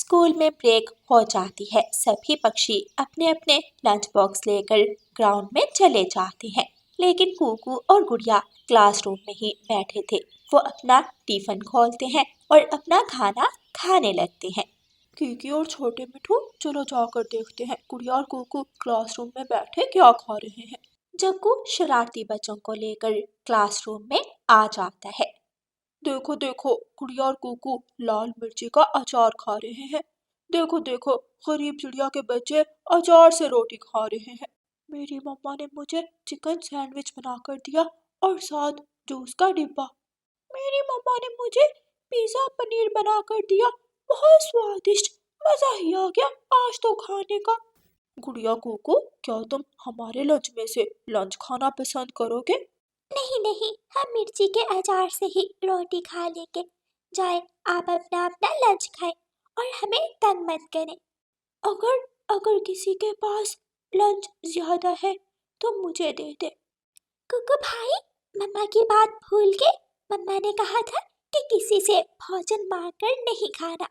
School में break हो जाती है। सभी पक्षी अपने अपने लंच बॉक्स लेकर ग्राउंड में चले जाते हैं, लेकिन कुकू और गुड़िया क्लासरूम में ही बैठे थे। वो अपना टिफिन खोलते हैं और अपना खाना खाने लगते हैं। कीकी और छोटे मिठू, चलो जाकर देखते हैं गुड़िया और कुकू क्लासरूम में बैठे क्या खा रहे हैं। जग्गू शरारती बच्चों को लेकर क्लासरूम में आ जाता है। देखो देखो, गुड़िया और कुकू लाल मिर्ची का अचार खा रहे हैं। देखो देखो, गरीब चिड़िया के बच्चे अचार से रोटी खा रहे हैं। मेरी मम्मा ने मुझे चिकन सैंडविच बनाकर दिया और साथ जूस का डिब्बा। मेरी मम्मा ने मुझे पिज्जा पनीर बनाकर दिया, बहुत स्वादिष्ट, मजा ही आ गया आज तो खाने का। गुड़िया कुकू, क्या तुम हमारे लंच में से लंच खाना पसंद करोगे? नहीं नहीं, हम मिर्ची के अचार से ही रोटी खा लेंगे। जाए, आप अपना अपना लंच खाएं और हमें तंग मत करें। अगर अगर किसी के पास लंच ज्यादा है तो मुझे दे दे। कुकू भाई, मम्मा की बात भूल गए। मम्मा ने कहा था कि किसी से भोजन मांगकर नहीं खाना।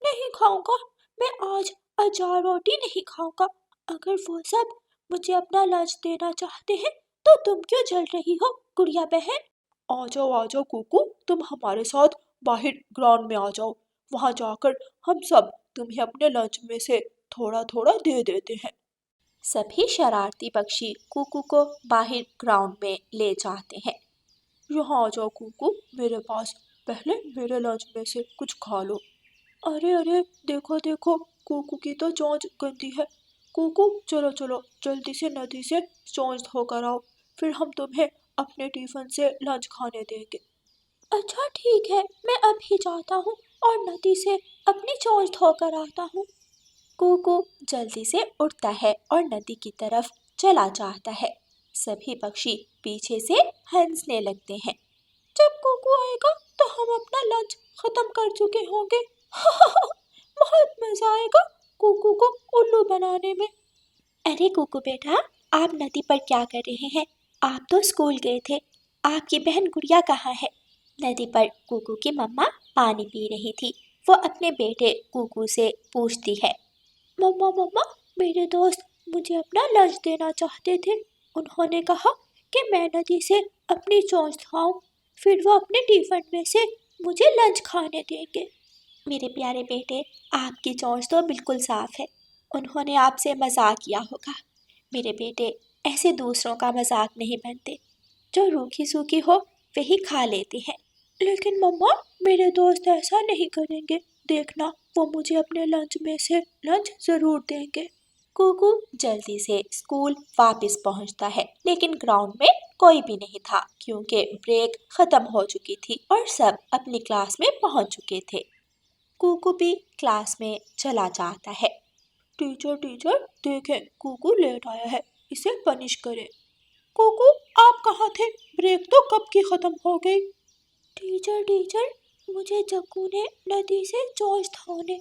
नहीं खाऊंगा, मैं आज अचार रोटी नहीं खाऊंगा। अगर वो सब मुझे अपना लंच देना चाहते हैं तो तुम क्यों जल रही हो गुड़िया बहन? आ जाओ कुकू, तुम हमारे साथ बाहर ग्राउंड में आ जाओ। वहां जाकर हम सब तुम्हें अपने लंच में से थोड़ा थोड़ा दे देते हैं। सभी शरारती पक्षी कुकू को बाहर ग्राउंड में ले जाते हैं। यहाँ आ जाओ कुकू मेरे पास, पहले मेरे लंच में से कुछ खा लो। अरे अरे, देखो देखो, कुकू की तो चोंच गंदी है। कुकू, चलो चलो जल्दी से नदी से चोंच धोकर आओ, फिर हम तुम्हें अपने टिफिन से लंच खाने देंगे। अच्छा ठीक है, मैं अभी जाता हूँ और नदी से अपनी चोंच धोकर आता हूँ। कुकू जल्दी से उठता है और नदी की तरफ चला जाता है। सभी पक्षी पीछे से हंसने लगते हैं। जब कुकू आएगा तो हम अपना लंच खत्म कर चुके होंगे। बहुत मजा आएगा कुकू को उल्लू बनाने में। अरे कुकू बेटा, आप नदी पर क्या कर रहे हैं? आप तो स्कूल गए थे। आपकी बहन गुड़िया कहाँ है? नदी पर कुकू की मम्मा पानी पी रही थी। वो अपने बेटे कुकू से पूछती है। मम्मा मम्मा, मेरे दोस्त मुझे अपना लंच देना चाहते थे। उन्होंने कहा कि मैं नदी से अपनी चोंच धोऊं, फिर वो अपने टिफिन में से मुझे लंच खाने देंगे। मेरे प्यारे बेटे, आपकी चोंच तो बिल्कुल साफ है। उन्होंने आपसे मजाक किया होगा। मेरे बेटे, ऐसे दूसरों का मजाक नहीं बनते। जो रूखी सूखी हो वही खा लेते हैं। लेकिन मम्मा, मेरे दोस्त ऐसा नहीं करेंगे। देखना, वो मुझे अपने लंच में से लंच जरूर देंगे। कुकू जल्दी से स्कूल वापस पहुंचता है, लेकिन ग्राउंड में कोई भी नहीं था क्योंकि ब्रेक खत्म हो चुकी थी और सब अपनी क्लास में पहुंच चुके थे। कुकू भी क्लास में चला जाता है। टीचर टीचर, देखें कुकू लेट आया है, इसे पनिश करें। कुकू, आप कहाँ थे? ब्रेक तो कब की खत्म हो गई। टीचर टीचर, मुझे जग्गू ने नदी से चोंच धोने।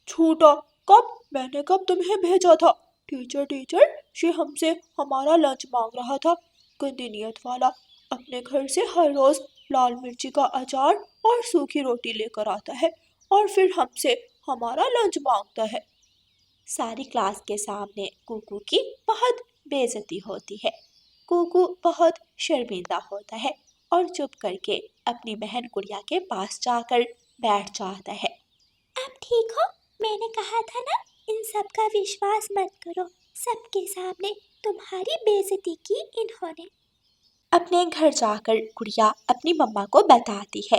छूटा, कब? मैंने कब तुम्हें भेजा था? टीचर टीचर, ये हमसे हमारा लंच मांग रहा था। गंदी नियत वाला, अपने घर से हर रोज लाल मिर्ची का अचार और सूखी रोटी लेकर आता है और फिर हमसे हमारा लंच मांगता है। सारी क्लास के सामने कुकू की बहुत बेइज्जती होती है। कुकू बहुत शर्मिंदा होता है और चुप करके अपनी बहन गुड़िया के पास जाकर बैठ जाता है। आप ठीक हो? मैंने कहा था ना, इन सब का विश्वास मत करो। सबके सामने तुम्हारी बेइज्जती की इन्होंने। अपने घर जाकर गुड़िया अपनी मम्मा को बताती है।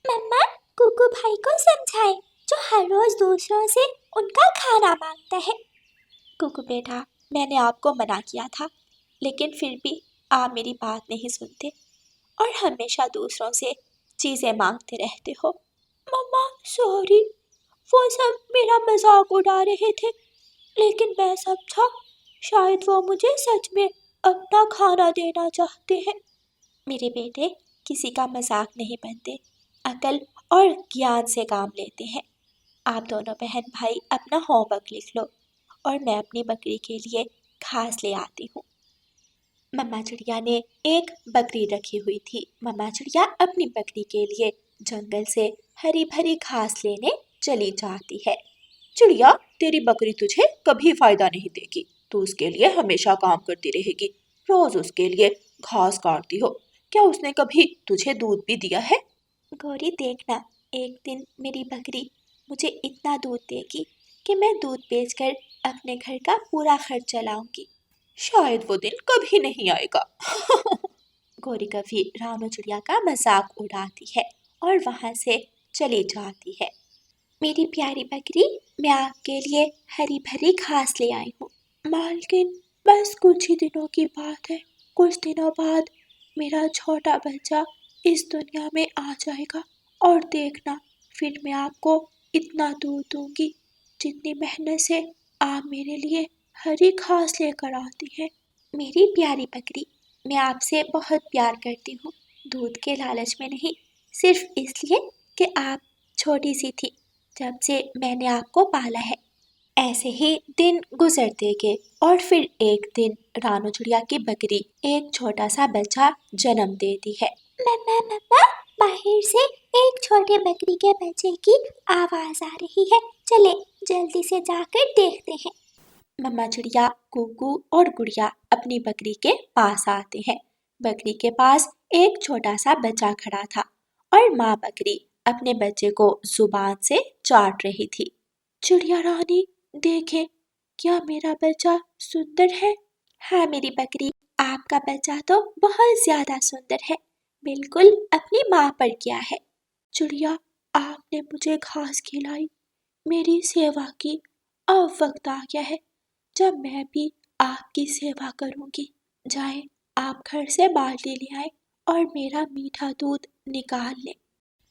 मम्मा, कुकू भाई को समझाएं, जो हर रोज दूसरों से उनका खाना मांगता है। कुकू बेटा, मैंने आपको मना किया था, लेकिन फिर भी आप मेरी बात नहीं सुनते और हमेशा दूसरों से चीजें मांगते रहते हो। मम्मा सॉरी, वो सब मेरा मजाक उड़ा रहे थे, लेकिन मैं समझा शायद वो मुझे सच में अपना खाना देना चाहते हैं। मेरे बेटे, किसी का मजाक नहीं बनते, अकल और ज्ञान से काम लेते हैं। आप दोनों बहन भाई अपना होमवर्क लिख लो और मैं अपनी बकरी के लिए घास ले आती हूँ। मम्मा चिड़िया ने एक बकरी रखी हुई थी। मम्मा चिड़िया अपनी बकरी के लिए जंगल से हरी भरी घास लेने चली जाती है। चिड़िया, तेरी बकरी तुझे कभी फायदा नहीं देगी, तू उसके लिए हमेशा काम करती रहेगी, रोज उसके लिए घास काटती हो, क्या उसने कभी तुझे दूध भी दिया है? गौरी देखना, एक दिन मेरी बकरी मुझे इतना दूध देगी कि मैं दूध बेचकर अपने घर का पूरा खर्च चलाऊंगी। शायद वो दिन कभी नहीं आएगा। गौरी कभी रानू चिड़िया का मजाक उड़ाती है और वहां से चली जाती है। मेरी प्यारी बकरी, मैं आपके लिए हरी भरी घास ले आई हूँ। मालकिन, बस कुछ ही दिनों की बात है, कुछ दिनों बाद मेरा छोटा बच्चा इस दुनिया में आ जाएगा और देखना, फिर मैं आपको इतना दूध दूंगी जितनी मेहनत से आप मेरे लिए हरी घास लेकर आती हैं। मेरी प्यारी बकरी, मैं आपसे बहुत प्यार करती हूँ, दूध के लालच में नहीं, सिर्फ इसलिए कि आप छोटी सी थी जब से मैंने आपको पाला है। ऐसे ही दिन गुजरते गए और फिर एक दिन रानू चिड़िया की बकरी एक छोटा सा बच्चा जन्म देती है। मम्मा मम्मा, बाहर से एक छोटे बकरी के बच्चे की आवाज आ रही है, चले जल्दी से जाकर देखते हैं। मम्मा चिड़िया, कुकू और गुड़िया अपनी बकरी के पास आते हैं। बकरी के पास एक छोटा सा बच्चा खड़ा था और माँ बकरी अपने बच्चे को जुबान से चाट रही थी। चिड़िया रानी, देखे, क्या मेरा बच्चा सुंदर है? हाँ मेरी बकरी, आपका बच्चा तो बहुत ज्यादा सुंदर है, बिल्कुल अपनी माँ पर गया है। चिड़िया, आपने मुझे घास खिलाई, मेरी सेवा की, अब वक्त आ गया है जब मैं भी आपकी सेवा करूंगी। जाए, आप घर से बाल्टी ले आए और मेरा मीठा दूध निकाल लें।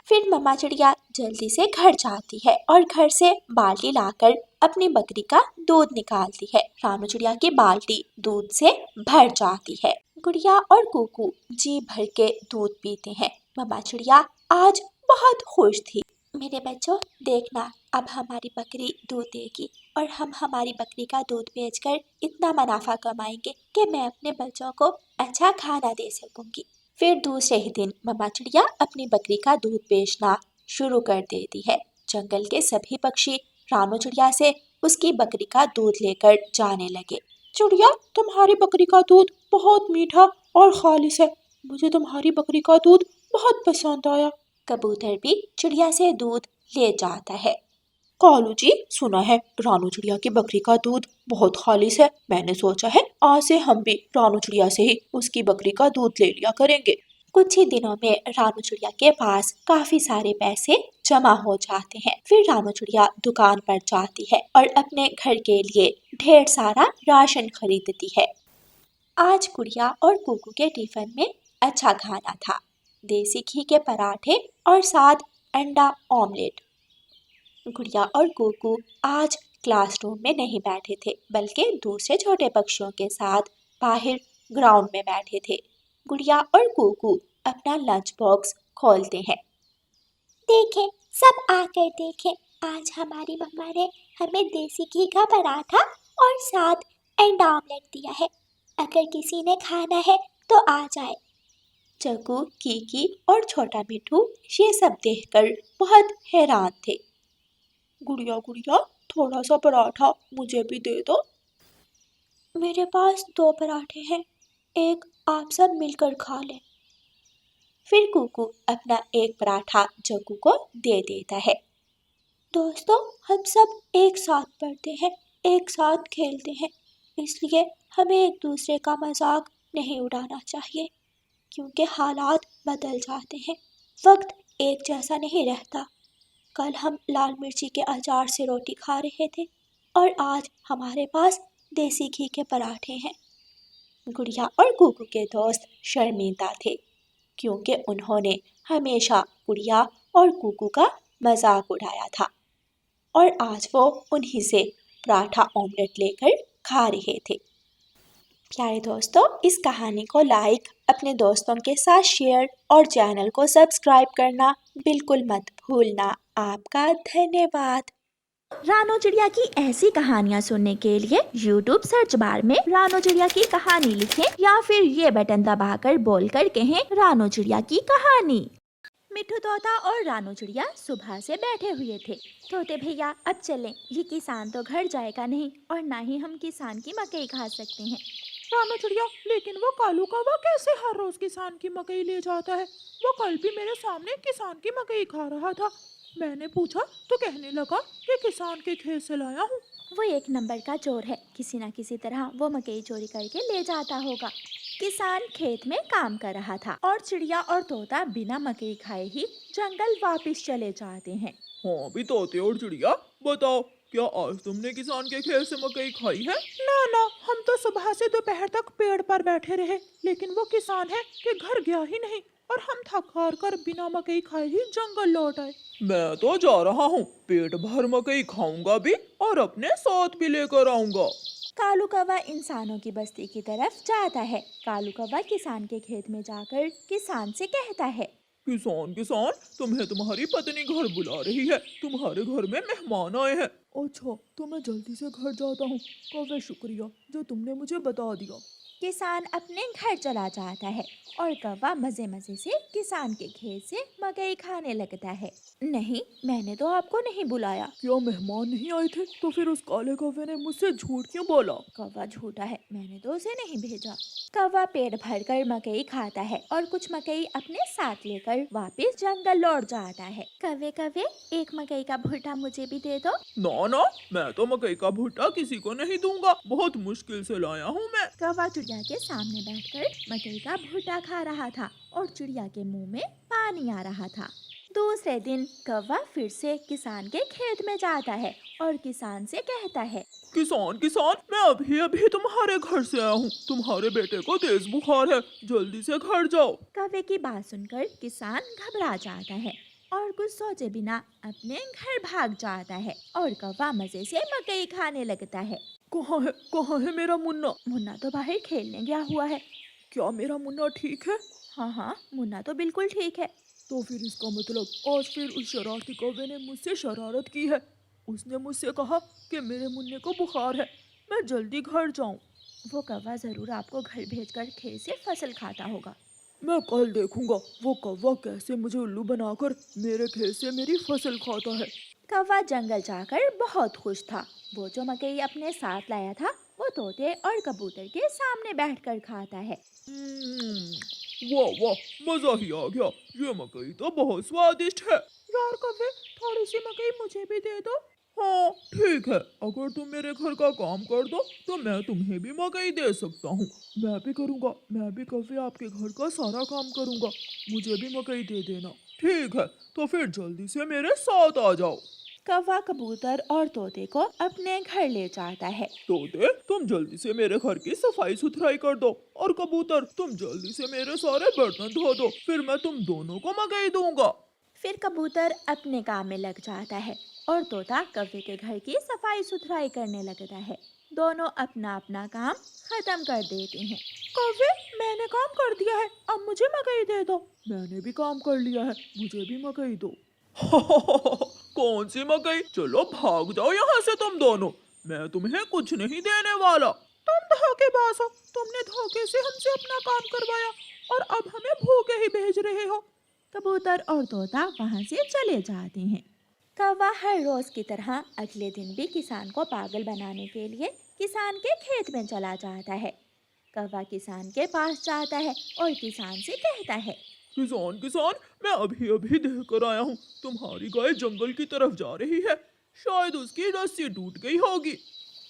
फिर मम्मा चिड़िया जल्दी से घर जाती है और घर से बाल्टी लाकर अपनी बकरी का दूध निकालती है। रानू चिड़िया की बाल्टी दूध से भर जाती है। गुड़िया और कुकू जी भर के दूध पीते हैं। मम्मा चिड़िया आज बहुत खुश थी। मेरे बच्चों, देखना, अब हमारी बकरी दूध देगी और हम हमारी बकरी का दूध बेचकर इतना मुनाफा कमाएंगे कि मैं अपने बच्चों को अच्छा खाना दे सकूंगी। फिर दूसरे ही दिन मम्मा चिड़िया अपनी बकरी का दूध बेचना शुरू कर देती है। जंगल के सभी पक्षी रानू चिड़िया से उसकी बकरी का दूध लेकर जाने लगे। चिड़िया, तुम्हारी बकरी का दूध बहुत मीठा और खालिस है, मुझे तुम्हारी बकरी का दूध बहुत पसंद आया। कबूतर भी चिड़िया से दूध ले जाता है। कालू जी, सुना है रानू चिड़िया की बकरी का दूध बहुत खालिस है, मैंने सोचा है आज से हम भी रानू चिड़िया से ही उसकी बकरी का दूध ले लिया करेंगे। कुछ ही दिनों में रानू चिड़िया के पास काफी सारे पैसे जमा हो जाते हैं। फिर रानू चिड़िया दुकान पर जाती है और अपने घर के लिए ढेर सारा राशन खरीदती है। आज गुड़िया और कुकू के टिफिन में अच्छा खाना था, देसी घी के पराठे और साथ अंडा ऑमलेट। गुड़िया और कुकू आज क्लासरूम में नहीं बैठे थे, बल्कि दूसरे छोटे पक्षियों के साथ बाहर ग्राउंड में बैठे थे। गुड़िया और कुकू अपना लंच बॉक्स खोलते हैं। देखें, सब आकर देखें, आज हमारी मम्मा ने हमें देसी घी का पराठा और साथ अंडा ऑमलेट दिया है, अगर किसी ने खाना है तो आ जाए। चकू, कीकी और छोटा मिठू ये सब देखकर बहुत हैरान थे। गुड़िया गुड़िया, थोड़ा सा पराठा मुझे भी दे दो। मेरे पास 2 पराठे हैं, एक आप सब मिलकर खा लें। फिर कुकू अपना एक पराठा जग्गू को दे देता है। दोस्तों, हम सब एक साथ पढ़ते हैं, एक साथ खेलते हैं, इसलिए हमें एक दूसरे का मजाक नहीं उड़ाना चाहिए, क्योंकि हालात बदल जाते हैं, वक्त एक जैसा नहीं रहता। कल हम लाल मिर्ची के अचार से रोटी खा रहे थे और आज हमारे पास देसी घी के पराठे हैं। गुड़िया और कुकू के दोस्त शर्मिंदा थे, क्योंकि उन्होंने हमेशा गुड़िया और कुकू का मजाक उड़ाया था और आज वो उन्हीं से पराठा ऑमलेट लेकर खा रहे थे। प्यारे दोस्तों, इस कहानी को लाइक, अपने दोस्तों के साथ शेयर और चैनल को सब्सक्राइब करना बिल्कुल मत भूलना। आपका धन्यवाद। रानू चिड़िया की ऐसी कहानियाँ सुनने के लिए YouTube सर्च बार में रानू चिड़िया की कहानी लिखें या फिर ये बटन दबाकर बोलकर कहें रानू चिड़िया की कहानी। मिट्ठू तोता और रानू चिड़िया सुबह से बैठे हुए थे। तोते भैया अब चलें, ये किसान तो घर जाएगा नहीं और ना ही हम किसान की मकई खा सकते हैं। रानू चिड़िया, लेकिन वो कालू कौवा कैसे हर रोज किसान की मकई ले जाता है? वो कल भी मेरे सामने किसान की मकई खा रहा था। मैंने पूछा तो कहने लगा कि किसान के खेत से लाया हूँ। वो एक नंबर का चोर है, किसी न किसी तरह वो मकई चोरी करके ले जाता होगा। किसान खेत में काम कर रहा था और चिड़िया और तोता बिना मकई खाए ही जंगल वापस चले जाते हैं। हाँ भी तोते और चिड़िया, बताओ क्या आज तुमने किसान के खेत से मकई खाई है? ना ना, हम तो सुबह से दोपहर तक पेड़ पर बैठे रहे, लेकिन वो किसान है कि घर गया ही नहीं और हम थक हार कर बिना मकई खाए ही जंगल लौट आए। मैं तो जा रहा हूँ, पेट भर मकई खाऊंगा भी और अपने साथ भी लेकर आऊंगा। कालू कौवा इंसानों की बस्ती की तरफ जाता है। कालू कौवा किसान के खेत में जाकर किसान से कहता है, किसान किसान, तुम्हें तुम्हारी पत्नी घर बुला रही है, तुम्हारे घर में मेहमान आए हैं। अच्छा, तो मैं जल्दी से घर जाता हूँ। कौवे शुक्रिया जो तुमने मुझे बता दिया। किसान अपने घर चला जाता है और कौवा मजे मजे से किसान के खेत से मकई खाने लगता है। नहीं, मैंने तो आपको नहीं बुलाया। क्या मेहमान नहीं आए थे? तो फिर उस काले कौवे ने मुझसे झूठ क्यों बोला? कौवा झूठा है, मैंने तो उसे नहीं भेजा। कौवा पेट भरकर मकई खाता है और कुछ मकई अपने साथ लेकर वापस जंगल लौट जाता है। कौवे कौवे, एक मकई का भुट्टा मुझे भी दे दो। ना ना, मैं तो मकई का भुट्टा किसी को नहीं दूंगा, बहुत मुश्किल से लाया हूँ मैं। कौवा चिड़िया के सामने बैठकर मकई का भुट्टा खा रहा था और चिड़िया के मुंह में पानी आ रहा था। दूसरे दिन कौवा फिर से किसान के खेत में जाता है और किसान से कहता है, किसान किसान, मैं अभी अभी तुम्हारे घर से आया हूँ, तुम्हारे बेटे को तेज बुखार है, जल्दी से घर जाओ। कौवे की बात सुनकर किसान घबरा जाता है और कुछ सोचे बिना अपने घर भाग जाता है और कौवा मजे से मकई खाने लगता है। कहाँ है मेरा मुन्ना? मुन्ना तो बाहर खेलने गया हुआ है। क्या मेरा मुन्ना ठीक है? हाँ, मुन्ना तो बिल्कुल ठीक है। तो फिर इसका मतलब आज फिर उस शरारती कौवे ने मुझसे शरारत की है। उसने मुझसे कहा कि मेरे मुन्ने को बुखार है, मैं जल्दी घर जाऊं। वो कौवा जरूर आपको घर भेजकर खेत से फसल खाता होगा। मैं कल देखूंगा वो कौवा कैसे मुझे उल्लू बनाकर मेरे खेत से मेरी फसल खाता है। कौवा जंगल जाकर बहुत खुश था। वो जो मकई अपने साथ लाया था वो तोते और कबूतर के सामने बैठकर खाता है। वाह वाह, मजा ही आ गया, ये मकई तो बहुत स्वादिष्ट है। यार कौवे, थोड़ी सी मकई मुझे भी दे दो। हाँ ठीक है, अगर तुम मेरे घर का काम कर दो तो मैं तुम्हें भी मकई दे सकता हूँ। मैं भी करूँगा, मैं भी कौवे आपके घर का सारा काम करूँगा, मुझे भी मकई दे देना। ठीक है, तो फिर जल्दी से मेरे साथ आ जाओ। कौवा कबूतर और तोते को अपने घर ले जाता है। तोते, तुम जल्दी से मेरे घर की सफाई सुथराई कर दो, और कबूतर तुम जल्दी से मेरे सारे बर्तन धो दो, फिर मैं तुम दोनों को मकई दूंगा। फिर कबूतर अपने काम में लग जाता है और तोता कौवे के घर की सफाई सुथराई करने लगता है। दोनों अपना अपना काम खत्म कर देते हैं। कौवे, मैंने काम कर दिया है, अब मुझे मकई दे दो। मैंने भी काम कर लिया है, मुझे भी मकई दो। कौन सी मकई? चलो भाग जाओ यहाँ से तुम दोनों, मैं तुम्हें कुछ नहीं देने वाला। तुम धोखेबाज हो, तुमने धोखे से हमसे अपना काम करवाया और अब हमें भूखे ही भेज रहे हो। कबूतर और तोता वहाँ से चले जाते हैं। कौवा हर रोज की तरह अगले दिन भी किसान को पागल बनाने के लिए किसान के खेत में चला जाता है। कौवा किसान के पास जाता है और किसान से कहता है, किसान किसान, मैं अभी अभी देख कर आया हूँ, तुम्हारी गाय जंगल की तरफ जा रही है, शायद उसकी रस्सी टूट गई होगी।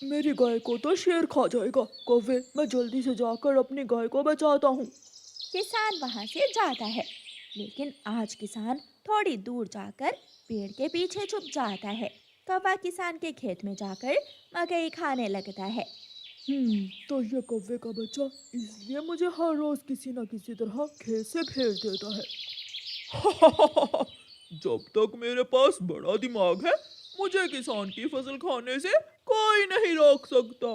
मेरी गाय को तो शेर खा जाएगा। कौवे, मैं जल्दी से जाकर अपनी गाय को बचाता हूँ। किसान वहाँ से जाता है, लेकिन आज किसान थोड़ी दूर जाकर पेड़ के पीछे छुप जाता है। कौवा किसान के खेत में जाकर मकई खाने लगता है। तो ये कौवे का बच्चा इसलिए मुझे हर रोज किसी न किसी तरह खेत से भेज देता है। जब तक मेरे पास बड़ा दिमाग है, मुझे किसान की फसल खाने से कोई नहीं रोक सकता।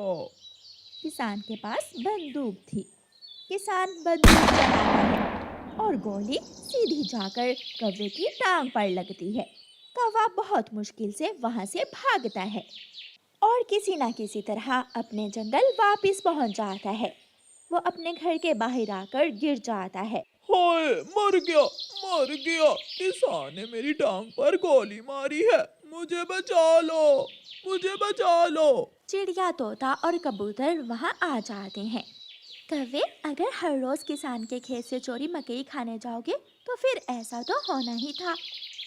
किसान के पास बंदूक थी। किसान बंदूक चलाता है और गोली सीधी जाकर कौवे की टांग पर लगती है। कौवा बहुत मुश्किल से वहां से भागता है और किसी न किसी तरह अपने जंगल वापस पहुंच जाता है। वो अपने घर के बाहर आकर गिर जाता है हाय मर गया। किसान ने मेरी टांग पर गोली मारी है। मुझे बचा लो। चिड़िया, तोता और कबूतर वहाँ आ जाते हैं। कौवे, अगर हर रोज किसान के खेत से चोरी मकई खाने जाओगे तो फिर ऐसा तो होना ही था।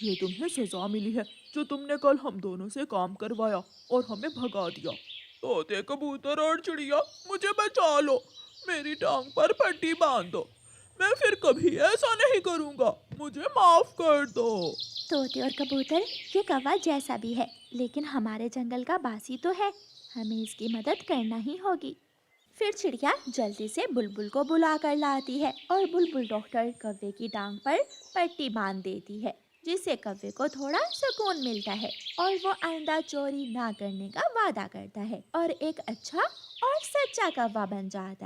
ये तुम्हें सजा मिली है जो तुमने कल हम दोनों से काम करवाया और हमें भगा दिया। तोते, कबूतर और चिड़िया, मुझे बचा लो। मेरी टांग पर पट्टी बांध दो। मैं फिर कभी ऐसा नहीं करूँगा। मुझे माफ कर दो। तोते और कबूतर, ये कौवा जैसा भी है लेकिन हमारे जंगल का बासी तो है, हमें इसकी मदद करना ही होगी। फिर चिड़िया जल्दी से बुलबुल को बुला कर लाती है और बुलबुल डॉक्टर कौवे की टांग पर पट्टी बांध देती है, जिससे कौवे को थोड़ा सुकून मिलता है और वो आइंदा चोरी ना करने का वादा करता है और एक अच्छा और सच्चा कौवा बन जाता है।